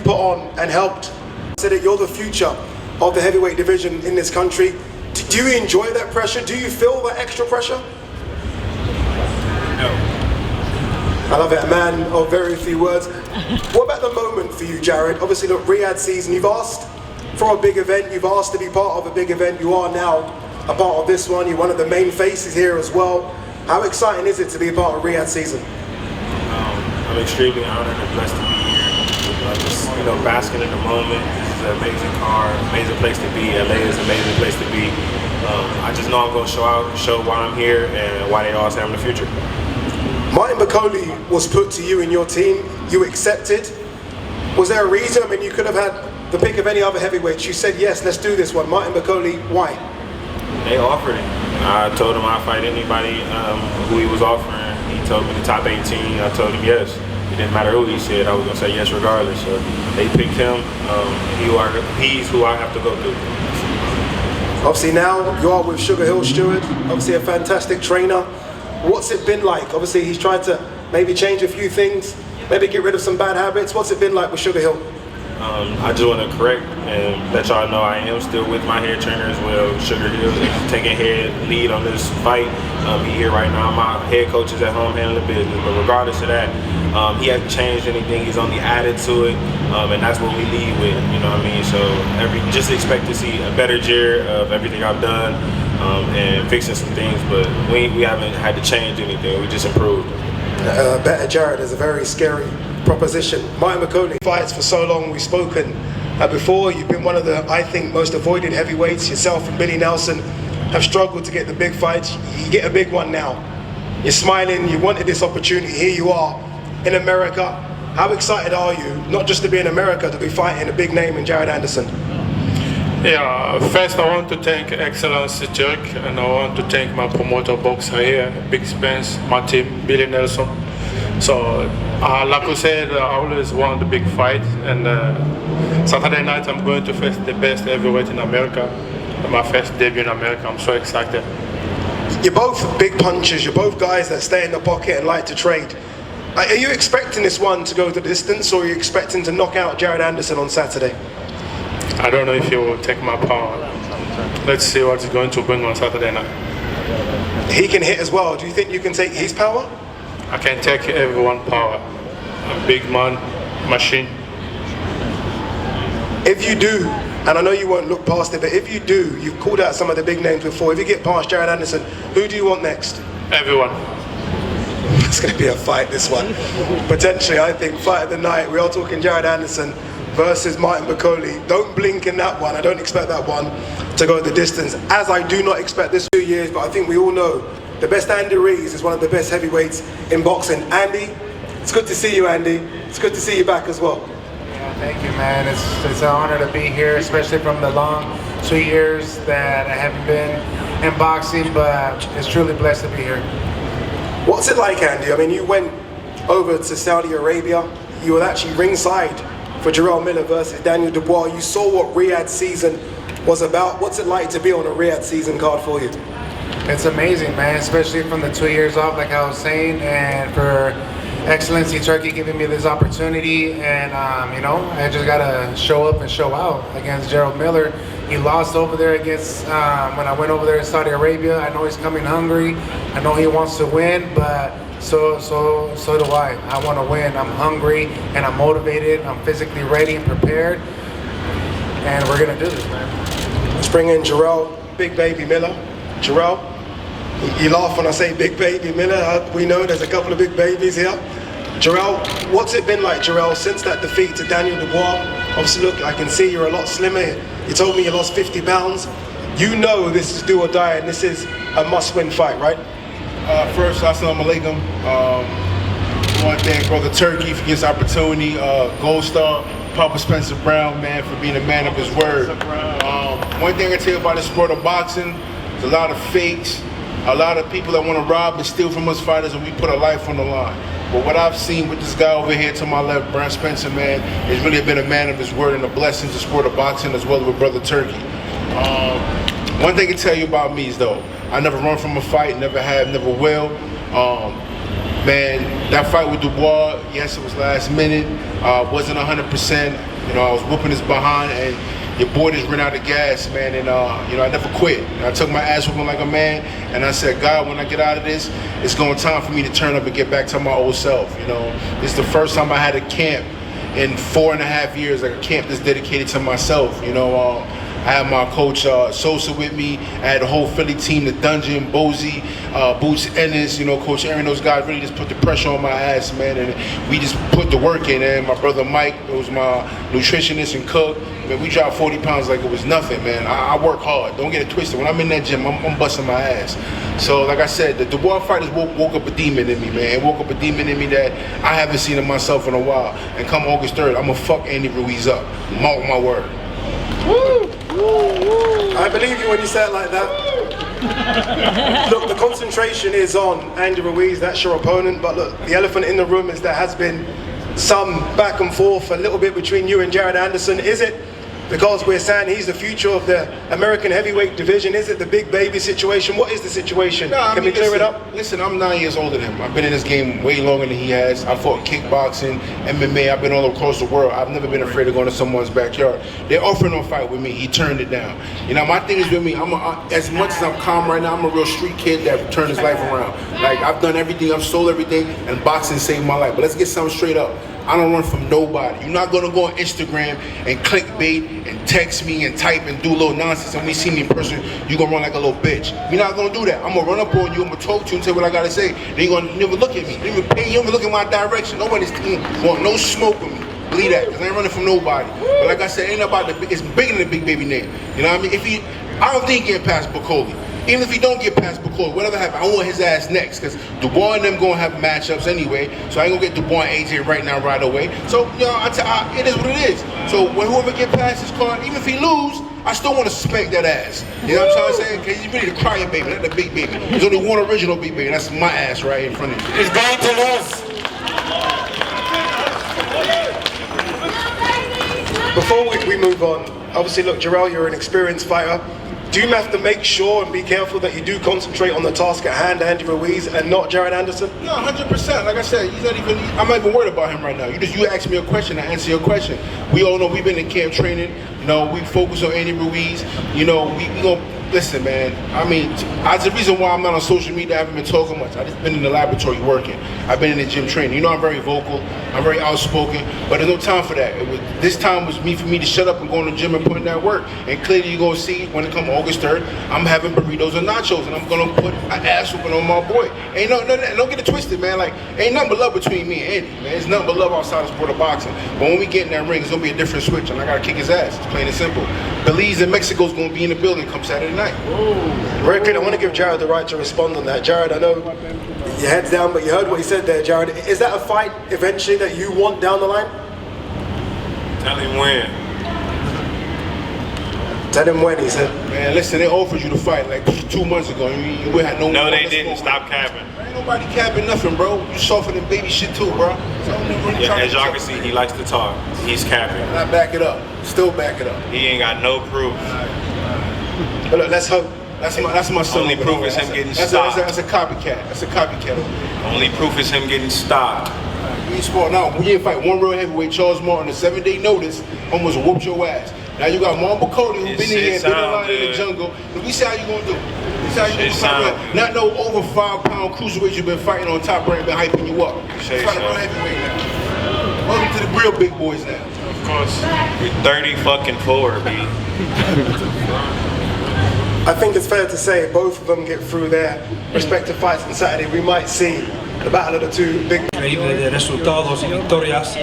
put on and helped. Said that you're the future of the heavyweight division in this country. Do you enjoy that pressure? Do you feel that extra pressure? No. I love it, a man of very few words. What about the moment for you, Jarrell? Obviously, look, Riyadh season, you've asked for a big event, you've asked to be part of a big event, you are now a part of this one, you're one of the main faces here as well. How exciting is it to be a part of Riyadh season? I'm extremely honored and blessed to be here. Just, basking in the moment. This is an amazing car, amazing place to be. LA is an amazing place to be. I just know I'm going to show why I'm here and why they all say I'm the future. Martin Bakole was put to you and your team. You accepted. Was there a reason? I mean, you could have had the pick of any other heavyweights. You said, yes, let's do this one. Martin Bakole, why? They offered it. I told him I'd fight anybody who he was offering. He told me the top 18. I told him yes. It didn't matter who he said. I was going to say yes regardless. So they picked him. He's who I have to go through. Obviously now you are with Sugar Hill Stewart. Obviously a fantastic trainer. What's it been like? Obviously he's tried to maybe change a few things, maybe get rid of some bad habits. What's it been like with Sugar Hill? I just want to correct and let y'all know I am still with my head trainer as well. Sugar Hill is taking lead on this fight. He here right now. My head coach is at home handling business. But regardless of that, he hasn't changed anything. He's only added to it, and that's what we lead with. You know what I mean? So just expect to see a better year of everything I've done and fixing some things. But we haven't had to change anything. We just improved. Better Jarrell is a very scary proposition. Martin Bakole fights for so long. We've spoken before. You've been one of the, I think, most avoided heavyweights. Yourself and Billy Nelson have struggled to get the big fights. You get a big one now. You're smiling. You wanted this opportunity. Here you are in America. How excited are you, not just to be in America, to be fighting a big name in Jared Anderson? Yeah, first I want to thank Excellence Turk, and I want to thank my promoter boxer here, Big Spence, my team, Billy Nelson. So, like I said, I always want the big fight, and Saturday night I'm going to face the best heavyweight in America. My first debut in America. I'm so excited. You're both big punchers. You're both guys that stay in the pocket and like to trade. Are you expecting this one to go the distance, or are you expecting to knock out Jared Anderson on Saturday? I don't know if he will take my power. Let's see what he's going to bring on Saturday night. He can hit as well. Do you think you can take his power? I can take everyone's power. I'm a big man, machine. If you do, and I know you won't look past it, but if you do, you've called out some of the big names before. If you get past Jared Anderson, who do you want next? Everyone. It's going to be a fight, this one. Potentially, I think, fight of the night. We are talking Jared Anderson versus Martin Bakole. Don't blink in that one. I don't expect that one to go the distance, as I do not expect this 2 years, but I think we all know the best Andy Ruiz is one of the best heavyweights in boxing. Andy, it's good to see you, Andy. It's good to see you back as well. Yeah, thank you, man. It's an honor to be here, especially from the long 2 years that I haven't been in boxing, but it's truly blessed to be here. What's it like, Andy? I mean, you went over to Saudi Arabia. You were actually ringside for Jarrell Miller versus Daniel Dubois. You saw what Riyadh season was about. What's it like to be on a Riyadh season card for you? It's amazing, man, especially from the 2 years off, like I was saying, and for Excellency Turkey giving me this opportunity. And, I just got to show up and show out against Jarrell Miller. He lost over there against, when I went over there in Saudi Arabia. I know he's coming hungry. I know he wants to win, but so do I. I want to win. I'm hungry and I'm motivated. I'm physically ready and prepared. And we're going to do this, man. Let's bring in Jarrell, Big Baby Miller. Jarrell, you laugh when I say Big Baby Miller. We know there's a couple of big babies here. Jarrell, what's it been like, Jarrell, since that defeat to Daniel Dubois? Obviously, look, I can see you're a lot slimmer. You told me you lost 50 pounds. You know this is do or die, and this is a must-win fight, right? First, assalamu alaikum. I want to thank Brother Turkey for this opportunity. Gold Star, Papa Spencer Brown, man, for being a man of his word. One thing I tell you about the sport of boxing, there's a lot of fakes, a lot of people that want to rob and steal from us fighters, and we put our life on the line. But what I've seen with this guy over here to my left, Brad Spencer, man, has really been a man of his word and a blessing to sport of boxing, as well as with Brother Turkey. One thing I can tell you about me is, though, I never run from a fight, never have, never will. Man, that fight with Dubois, yes, it was last minute, wasn't 100%. You know, I was whooping his behind, and your boy just ran out of gas, man. And you know, I never quit. And I took my ass whooping like a man, and I said, God, when I get out of this, it's going time for me to turn up and get back to my old self. You know, this is the first time I had a camp in 4.5 years, like a camp that's dedicated to myself. You know, I had my coach Sosa with me. I had the whole Philly team, the Dungeon, Bozy, Boots Ennis, you know, Coach Aaron. Those guys really just put the pressure on my ass, man, and we just put the work in. And my brother Mike, who was my nutritionist and cook, man, we dropped 40 pounds like it was nothing, man. I work hard. Don't get it twisted. When I'm in that gym, I'm busting my ass. So, like I said, the Dubois fighters woke up a demon in me, man. It woke up a demon in me that I haven't seen in myself in a while. And come August 3rd, I'm gonna fuck Andy Ruiz up. Mark my word. Woo! I believe you when you say it like that. Look, the concentration is on Andy Ruiz, that's your opponent, but look, the elephant in the room is there has been some back and forth a little bit between you and Jared Anderson. Is it because we're saying he's the future of the American heavyweight division? Is it the big baby situation? What is the situation? Can we clear it up? Listen, I'm 9 years older than him. I've been in this game way longer than he has. I fought kickboxing, MMA. I've been all across the world. I've never been afraid of going to someone's backyard. They're offering a fight with me. He turned it down. You know, my thing is with me, as much as I'm calm right now, I'm a real street kid that turned his life around. Like, I've done everything. I've sold everything, and boxing saved my life. But let's get something straight up. I don't run from nobody. You're not gonna go on Instagram and clickbait and text me and type and do a little nonsense, and when you see me in person, you're gonna run like a little bitch. You're not gonna do that. I'm gonna run up on you, I'm gonna talk to you and tell you what I gotta say. Then you're gonna never look at me. You never look in my direction. Nobody's want no smoke with me. Believe that, because I ain't running from nobody. But like I said, it ain't about the big, it's bigger than the big baby name. You know what I mean? I don't think he getting past Bakole. Even if he don't get past Bakole, whatever happens, I want his ass next, because Dubois and them gonna have matchups anyway. So I ain't gonna get Dubois and AJ right now, right away. So you know, it is what it is. So when whoever get past his card, even if he lose, I still want to spank that ass. You know what I'm trying to say? Because he's really the crying baby, not the big baby. There's only one original big baby. That's my ass right in front of you. He's going to lose. Before we move on, obviously, look, Jarrell, you're an experienced fighter. Do you have to make sure and be careful that you do concentrate on the task at hand, Andy Ruiz, and not Jared Anderson? No, 100%. Like I said, I'm not even worried about him right now. You ask me a question, I answer your question. We all know we've been in camp training. You know, we focus on Andy Ruiz. You know, we gonna listen, man. I mean, that's the reason why I'm not on social media. I haven't been talking much. I just been in the laboratory working. I've been in the gym training. You know, I'm very vocal. I'm very outspoken. But there's no time for that. This time was for me to shut up and go in the gym and put in that work. And clearly, you're gonna see when it comes August 3rd, I'm having burritos and nachos, and I'm gonna put an ass whooping on my boy. Ain't no, don't get it twisted, man. Like, ain't nothing but love between me and Andy, man. There's nothing but love outside the sport of boxing. But when we get in that ring, it's gonna be a different switch, and I gotta kick his ass. It's plain and simple. Belize and Mexico's gonna be in the building come Saturday night. Very good. I want to give Jared the right to respond on that. Jared, I know your head's down, but you heard what he said there, Jared. Is that a fight eventually that you want down the line? Tell him when. Tell him when, he said. Man, listen, they offered you to fight like 2 months ago. We had no. No, they didn't. Stop capping. Ain't nobody capping nothing, bro. You softer than baby shit too, bro. Yeah, as y'all can see, he likes to talk. He's capping. And I back it up. Still back it up. He ain't got no proof. But look, let's hope. That's my son. Only proof is him getting stopped. That's a copycat. That's a copycat. Only proof is him getting stopped. We ain't sport now. We ain't fight one real heavyweight. Charles Martin, a 7-day notice, almost whooped your ass. Now you got Bakole, who been in here, been alive in the jungle. We see how you gonna do. We see how you gonna do. Not no over 5-pound cruiserweight you've been fighting on top rank, been hyping you up. Try to run heavyweight now. Welcome to the real big boys now. Of course. We're 30 fucking forward, B. I think it's fair to say both of them get through their respective fights on Saturday. We might see the battle of the two big. Increíble de resultados y victorias,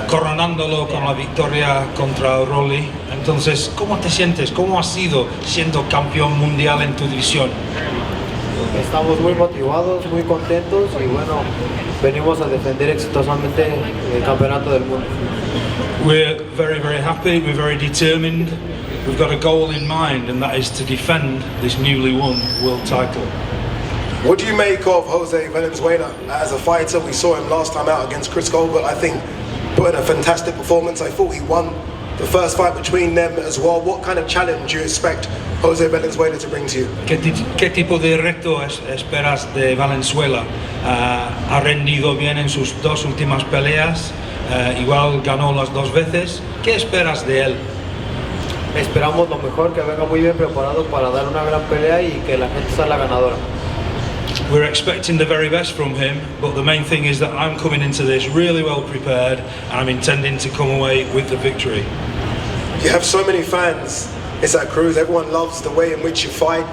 coronándolo con la victoria contra Rolly. Entonces, ¿cómo te sientes? ¿Cómo has sido siendo campeón mundial en tu división? Estamos muy motivados, muy contentos y bueno, venimos a defender exitosamente el campeonato del mundo. We're very, very happy. We're very determined. We've got a goal in mind, and that is to defend this newly won world title. What do you make of Jose Valenzuela as a fighter? We saw him last time out against Cruz, but I think put in a fantastic performance. I thought he won the first fight between them as well. What kind of challenge do you expect Jose Valenzuela to bring to you? ¿Qué tipo de reto esperas de Valenzuela? Ha rendido bien en sus dos últimas peleas. igual ganó las 2 veces. ¿Qué esperas de él? Esperamos lo mejor, que venga muy bien preparado para dar una gran pelea y que la gente salga ganadora. We're expecting the very best from him, but the main thing is that I'm coming into this really well prepared and I'm intending to come away with the victory. You have so many fans. It's at Cruz. Everyone loves the way in which you fight.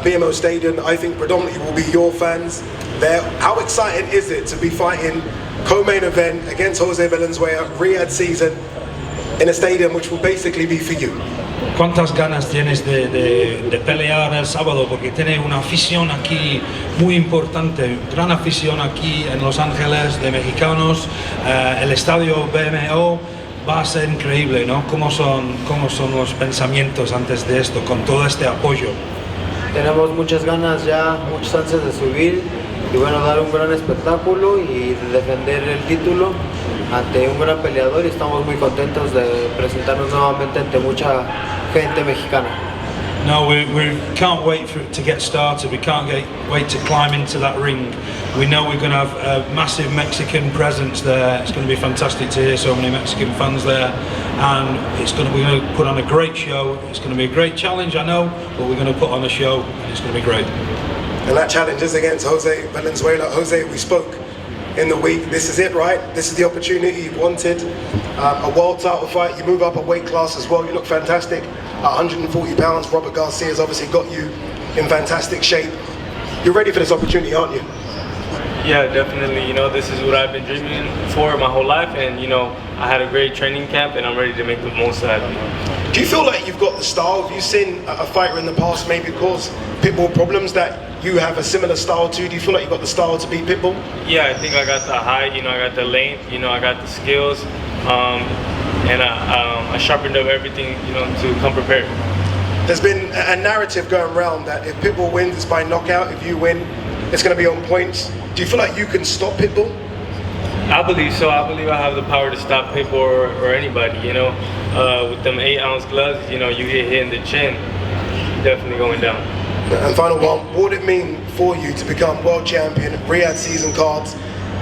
BMO Stadium, I think predominantly will be your fans there. How exciting is it to be fighting co-main event against Jose Valenzuela, Riyadh season, in a stadium which will basically be for you? ¿Cuántas ganas tienes de pelear el sábado? Porque tiene una afición aquí muy importante, gran afición aquí en Los Ángeles de mexicanos. El estadio BMO va a ser increíble, ¿no? ¿Cómo son los pensamientos antes de esto, con todo este apoyo? Tenemos muchas ganas ya, muchas ansias de subir y bueno, dar un gran espectáculo y defender el título ante un gran peleador, y estamos muy contentos de presentarnos nuevamente ante mucha gente mexicana. No, we can't wait for it to get started. We can't wait to climb into that ring. We know we're going to have a massive Mexican presence there. It's going to be fantastic to hear so many Mexican fans there, and we're going to put on a great show. It's going to be a great challenge, I know, but we're going to put on a show, and it's going to be great. And that challenge is against Jose Valenzuela. Jose, we spoke in the week. This is it, right? This is the opportunity you wanted. A world title fight. You move up a weight class as well. You look fantastic. 140 pounds. Robert Garcia's obviously got you in fantastic shape. You're ready for this opportunity, aren't you? Yeah, definitely. You know, this is what I've been dreaming for my whole life, and you know, I had a great training camp, and I'm ready to make the most of it. Do you feel like you've got the style? Have you seen a fighter in the past maybe cause Pitbull problems that you have a similar style to? Do you feel like you've got the style to beat Pitbull? Yeah, I think I got the height, you know, I got the length, you know, I got the skills, and I sharpened up everything, you know, to come prepared. There's been a narrative going around that if Pitbull wins, it's by knockout. If you win, it's going to be on points. Do you feel like you can stop Pitbull? I believe so. I believe I have the power to stop Pitbull or anybody, you know. With them 8-ounce gloves, you know, you get hit in the chin, you're definitely going down. And final one, what would it mean for you to become world champion? Riyadh season cards,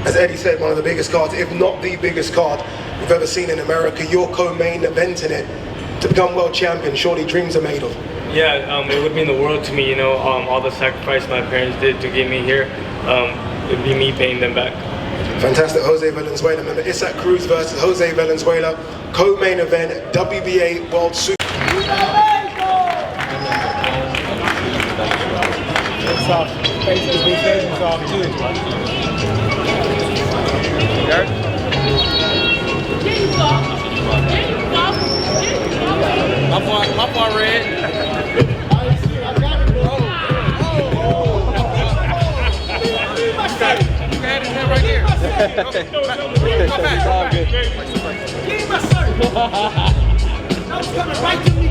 as Eddie said, one of the biggest cards, if not the biggest card we've ever seen in America. Your co-main event in it. To become world champion, surely dreams are made of. Yeah, it would mean the world to me, you know, all the sacrifice my parents did to get me here. It would be me paying them back. Fantastic. Jose Valenzuela. Remember, it's at Cruz versus Jose Valenzuela, co-main event, WBA World Super. My bar red. Right here. Come back. Give me my shirt. That was coming right to me.